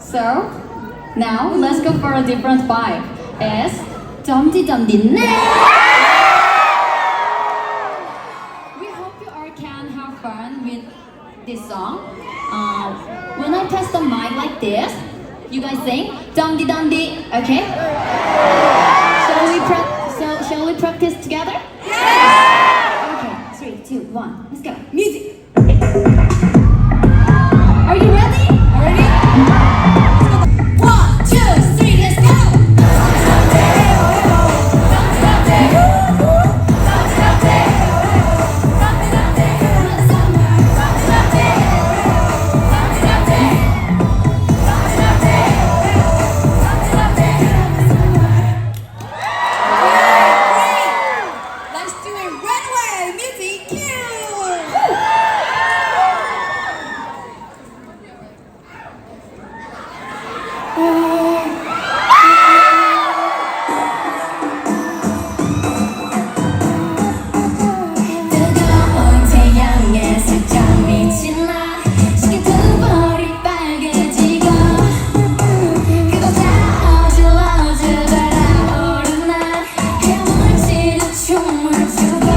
So now let's go for a different vibe. It's DUMDi. We hope you all can have fun with this song. When I pass the mic like this, you guys sing DUMDi, okay? Shall we practice together? Yeah! Okay, 3, 2, 1, let's go. Music! Are you ready? One, two, three, let's go! Let's do it right away! Music, cue! 뜨거운 태양에 살짝 비친 나 시계 두 볼이 빨개지고 그보다 어질러질 달아오른 난 헤엄치는 춤을 추고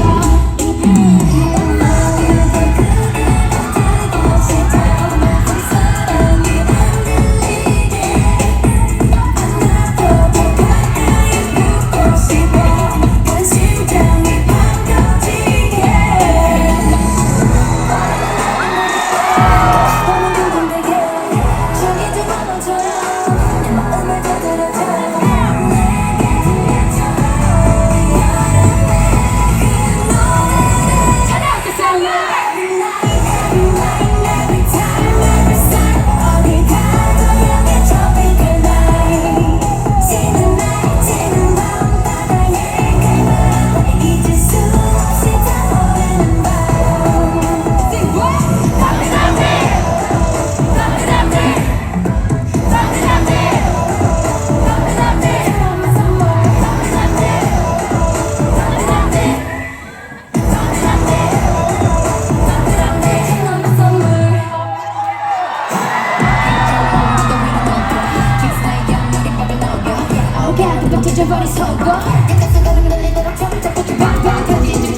터져버린 속을 가까스가 흔들리도록 척척 팍팍 터지지